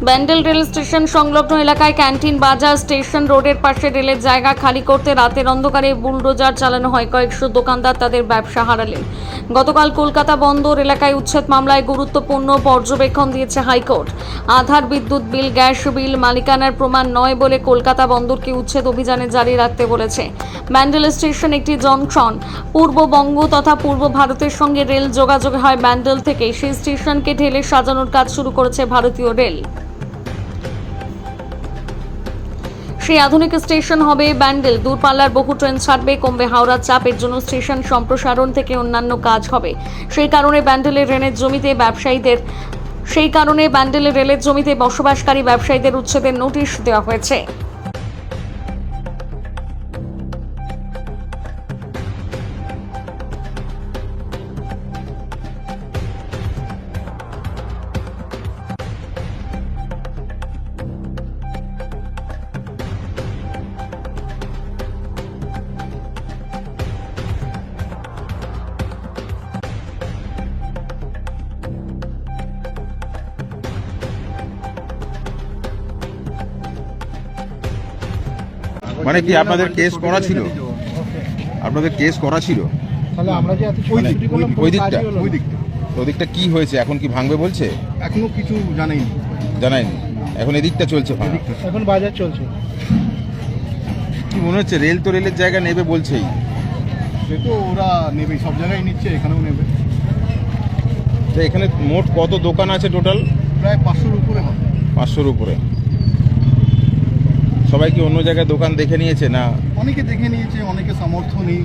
Bandel rail station সংলগ্ন এলাকায় canteen বাজার স্টেশন রোডের পাশে রেলের জায়গা খালি করতে রাতের অন্ধকারে বুলডোজার চালানো হয়। কয়েকশো দোকানদার তাদের ব্যবসা হারালেন। গতকাল কলকাতা বন্দর এলাকায় উচ্ছেদ মামলায় গুরুত্বপূর্ণ পর্যবেক্ষণ দিয়েছে হাইকোর্ট। আধার, বিদ্যুৎ বিল, গ্যাস বিল মালিকানার প্রমাণ নয় বলে কলকাতা বন্দরকে উচ্ছেদ অভিযানে জারি রাখতে বলেছে। ব্যান্ডেল স্টেশন একটি জংশন। পূর্ববঙ্গ তথা পূর্ব ভারতের সঙ্গে রেল যোগাযোগ হয় ব্যান্ডেল থেকে। সেই স্টেশনকে ঢেলে সাজানোর কাজ শুরু করেছে ভারতীয় রেল। সেই আধুনিক স্টেশন হবে ব্যান্ডেল। দূরপাল্লার বহু ট্রেন ছাড়বে, কমবে হাওড়ার চাপ। এর জন্য স্টেশন সম্প্রসারণ থেকে অন্যান্য কাজ হবে। সেই কারণে ব্যান্ডেলের রেলের জমিতে বসবাসকারী ব্যবসায়ীদের উচ্ছেদের নোটিশ দেওয়া হয়েছে। মানে কি আপনাদের কেস করা ছিল? আপনাদের কেস করা ছিল? তাহলে আমরা যে এত ছুটি করলাম ওই দিকটা ওই দিকটা তো ওদিকটা কি হয়েছে? এখন কি ভাঙবে বলছে? এখনো কিছু জানাইনি। এখন এদিকটা চলছে ভাঙা। এখন বাজার চলছে। কি মনে হচ্ছে রেল তো রেলের জায়গা নেবে বলছেই? সে তো ওরা নেবে, সব জায়গায় নিচ্ছে, এখানেও নেবে। তো এখানে মোট কত দোকান আছে টোটাল? প্রায় 500-র উপরে হবে। 500-র উপরে। সবাই কি অন্য জায়গায় দোকান দেখে নিয়েছে না? অনেকে দেখে নিয়েছে, অনেকে সামর্থ্য নেই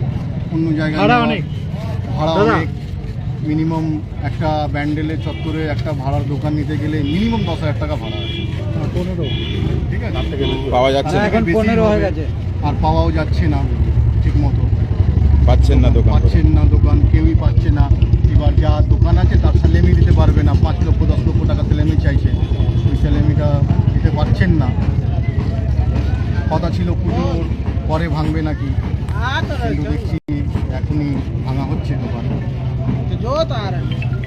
অন্য জায়গায়। ভাড়া অনেক মিনিমাম একটা ব্যান্ডেলের চত্বরে একটা ভাড়ার দোকান নিতে গেলে মিনিমাম 10,000 টাকা ভাড়া আছে। 15, ঠিক আছে, পাওয়া যাচ্ছে না এখন 15 হয়ে গেছে। আর পাওয়াও যাচ্ছে না ঠিক মতো। পাচ্ছেন না দোকান, কেউই পাচ্ছে না। এবার যা দোকান আছে তার স্যালেমি দিতে পারবে না। 5 লক্ষ 10 লক্ষ টাকা স্যালেমি চাইছে, ওই স্যালেমিটা দিতে পারছেন না। কথা ছিল পুজোর পরে ভাঙবে নাকি, কিন্তু দেখছি এখনই ভাঙা হচ্ছে দোকান।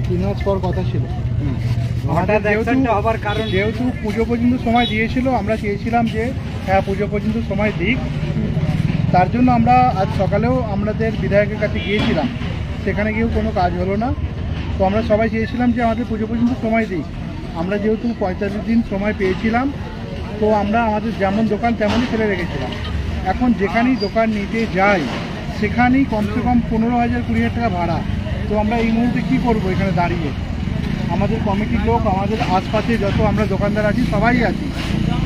3 মাস পর কথা ছিল। যেহেতু পুজো পর্যন্ত সময় দিয়েছিল, আমরা চেয়েছিলাম যে হ্যাঁ পুজো পর্যন্ত সময় দিক। তার জন্য আমরা আজ সকালেও আমাদের বিধায়কের কাছে গিয়েছিলাম, সেখানে গিয়েও কোনো কাজ হলো না। তো আমরা সবাই চেয়েছিলাম যে আমাদের পুজো পর্যন্ত সময় দিক। আমরা যেহেতু 45 দিন সময় পেয়েছিলাম, তো আমরা আমাদের যেমন দোকান তেমনই ফেলে রেখেছিলাম। এখন যেখানেই দোকান নিতে যাই সেখানেই কমসে কম 15,000-20,000 টাকা ভাড়া। তো আমরা এই মুহূর্তে কী করবো এখানে দাঁড়িয়ে? আমাদের কমিটির লোক, আমাদের আশপাশে যত আমরা দোকানদার আছি সবাই আছি,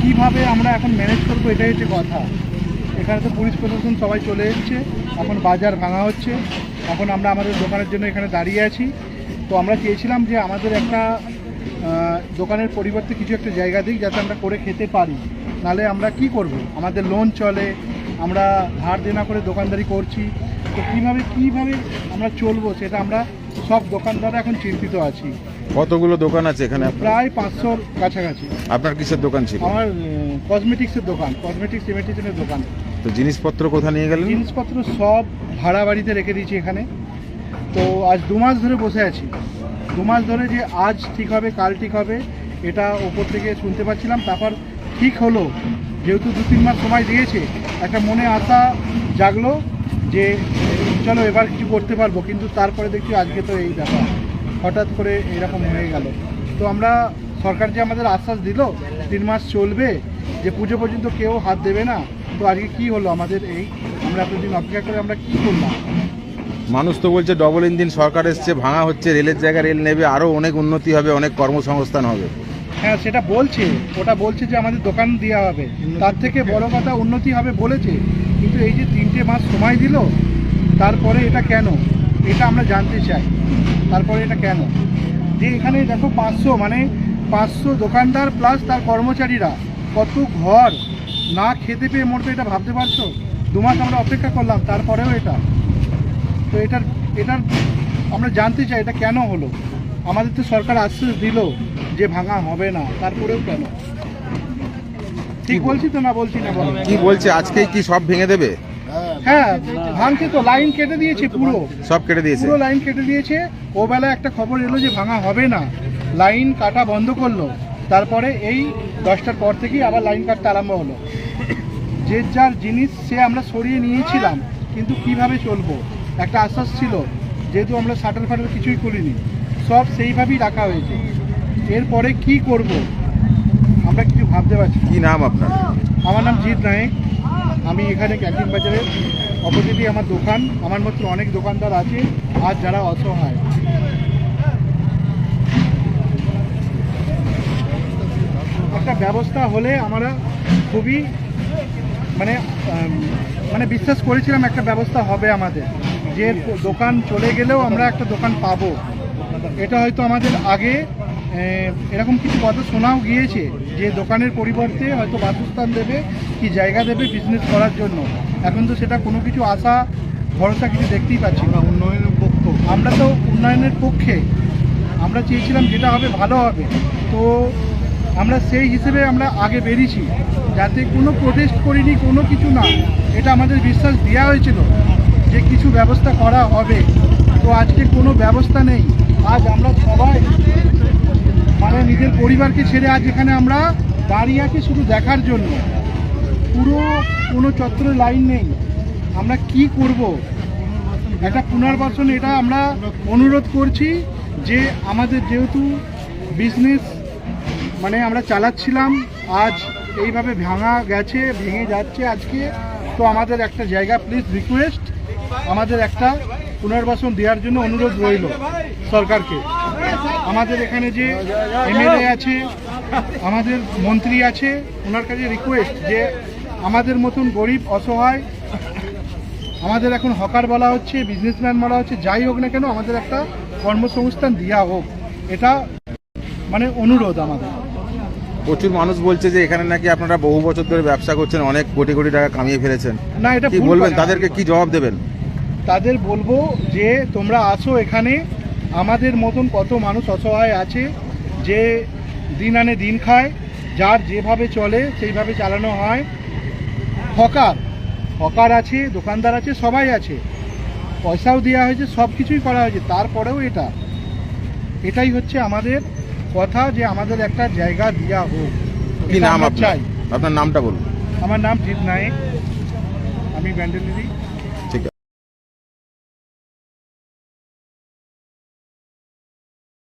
কীভাবে আমরা এখন ম্যানেজ করবো এটাই হচ্ছে কথা। এখানে তো পুলিশ প্রশাসন সবাই চলে এসছে, এখন বাজার ভাঙা হচ্ছে। এখন আমরা আমাদের দোকানের জন্য এখানে দাঁড়িয়ে আছি। তো আমরা চেয়েছিলাম যে আমাদের একটা দোকানের পরিবর্তে কিছু একটা জায়গা দিক, যাতে আমরা করে খেতে পারি। নাহলে আমরা কি করব? আমাদের লোন চলে, আমরা ধার দেনা করে দোকানদারি করছি। তো কীভাবে আমরা চলবো সেটা আমরা সব দোকানদাররা এখন চিন্তিত আছি। কতগুলো দোকান আছে এখানে? প্রায় 500-র কাছাকাছি। আপনার কিসের দোকান ছিল? আমার কসমেটিক্সের দোকান, কসমেটিক্স ইমিটেশনের দোকান। তো জিনিসপত্র কোথায় নিয়ে গেলেন? জিনিসপত্র সব ভাড়া বাড়িতে রেখে দিয়েছি এখানে। তো আজ 2 মাস ধরে বসে আছি। 2 মাস ধরে যে আজ ঠিক হবে কাল ঠিক হবে এটা ওপর থেকে শুনতে পাচ্ছিলাম। তারপর ঠিক হলো, যেহেতু 2-3 মাস সময় দিয়েছে, একটা মনে আশা জাগলো যে চলো এবার কিছু করতে পারবো। কিন্তু তারপরে দেখছি আজকে তো এই ব্যাপার, হঠাৎ করে এরকম হয়ে গেল। তো আমরা সরকার যে আমাদের আশ্বাস দিল 3 মাস চলবে, যে পুজো পর্যন্ত কেউ হাত দেবে না, তো আজকে কি হলো আমাদের এই? আমরা এতদিন অপেক্ষা করে আমরা কি করলাম? মানুষ তো বলছে ডবল ইঞ্জিন সরকার এসছে, ভাঙা হচ্ছে, রেলের জায়গায় রেল নেবে, আরও অনেক উন্নতি হবে, অনেক কর্মসংস্থান হবে। হ্যাঁ সেটা বলছে, ওটা বলছে যে আমাদের দোকান দেওয়া হবে, তার থেকে বড় কথা উন্নতি হবে বলেছে। কিন্তু এই যে 3টে মাস সময় দিল, তারপরে এটা কেন? এটা আমরা জানতে চাই। তারপরে এটা কেন? যে এখানে দেখো 500 দোকানদার প্লাস তার কর্মচারীরা, কত ঘর না খেতে পেয়ে মরবে, এটা ভাবতে পারছো? 2 মাস আমরা অপেক্ষা করলাম, তারপরেও এটা। তো এটার আমরা জানতে চাই এটা কেন হলো। আমাদের তো সরকার আশ্বাস দিল যে ভাঙা হবে না, তারপরেও কেন? ঠিক বলছি তো না বলছি না? কি বলছে আজকেই কি সব ভেঙে দেবে? হ্যাঁ ভাঙছে তো, লাইন কেটে দিয়েছে, পুরো সব কেটে দিয়েছে, পুরো লাইন কেটে দিয়েছে। ও বেলা একটা খবর এলো যে ভাঙা হবে না, লাইন কাটা বন্ধ করলো। তারপরে এই 10টার পর থেকেই আবার লাইন কাটতে আরম্ভ হলো। যে যার জিনিস সে আমরা সরিয়ে নিয়েছিলাম, কিন্তু কিভাবে চলবো একটা আশ্বাস ছিল, যেহেতু আমরা শাটার ফাটার কিছুই করিনি, সব সেইভাবেই রাখা হয়েছে। এরপরে কি করব আমরা কিছু ভাবতে পারছি না। কি নাম আপনার? আমার নাম জিৎ নায়েক। আমি এখানে ক্যান্টিন বাজারের অপোজিটে আমার দোকান। আমার মতো অনেক দোকানদার আছে আর যারা অসহায়। একটা ব্যবস্থা হলে আমরা খুবই মানে বিশ্বাস করেছিলাম একটা ব্যবস্থা হবে আমাদের, যে দোকান চলে গেলেও আমরা একটা দোকান পাবো। এটা হয়তো আমাদের আগে এরকম কিছু কথা শোনাও গিয়েছে, যে দোকানের পরিবর্তে হয়তো বাসস্থান দেবে কি জায়গা দেবে বিজনেস করার জন্য। এখন তো সেটা কোনো কিছু আশা ভরসা কিছু দেখতেই পাচ্ছি না। উন্নয়নের পক্ষ, আমরা তো উন্নয়নের পক্ষে, আমরা চেয়েছিলাম যেটা হবে ভালো হবে। তো আমরা সেই হিসেবে আমরা আগে বেরিয়েছি, যাতে কোনো প্রোটেস্ট করিনি, কোনো কিছু না। এটা আমাদের বিশ্বাস দেওয়া হয়েছিল যে কিছু ব্যবস্থা করা হবে। তো আজকে কোনো ব্যবস্থা নেই। আজ আমরা সবাই মানে নিজের পরিবারকে ছেড়ে আজ এখানে আমরা দাঁড়িয়ে আছি শুধু দেখার জন্য। পুরো কোনো চত্বরে লাইন নেই। আমরা কি করব? একটা পুনর্বাসন, এটা আমরা অনুরোধ করছি যে আমাদের যেহেতু বিজনেস মানে আমরা চালাচ্ছিলাম, আজ এইভাবে ভেঙে যাচ্ছে আজকে। তো আমাদের একটা জায়গা প্লিজ রিকোয়েস্ট, আমাদের একটা পুনর্বাসন দেওয়ার জন্য অনুরোধ রইল সরকারকে। আমাদের এখানে যে এমএলএ আছে, আমাদের মন্ত্রী আছে, ওনার কাছে রিকোয়েস্ট যে আমাদের মতন গরিব অসহায়, আমাদের এখন হকার বলা হচ্ছে, বিজনেসম্যান বলা হচ্ছে, যাই হোক না কেন আমাদের একটা কর্মসংস্থান দেওয়া হোক। এটা মানে অনুরোধ আমাদের। প্রচুর মানুষ বলছে যে এখানে নাকি আপনারা বহু বছর ধরে ব্যবসা করছেন, অনেক কোটি কোটি টাকা কামিয়ে ফেলেছেন। না, এটা কি ভুল বলবেন? কথা। তাদেরকে কি জবাব দেবেন? তাদের বলবো যে তোমরা আসো এখানে, আমাদের মতন কত মানুষ অসহায় আছে, যে দিন আনে দিন খায়, যার যেভাবে চলে সেইভাবে চালানো হয়। হকার আছে, দোকানদার আছে, সবাই আছে, পয়সাও দেওয়া হয়েছে, সব কিছুই করা হয়েছে। তারপরেও এটাই হচ্ছে আমাদের কথা, যে আমাদের একটা জায়গা দেওয়া হোক। কি এটা নাম আমরা আপনার? চাই। আপনার নামটা বলুন। আমার নাম জিৎ নায়েক, আমি ব্যান্ডেলিরি।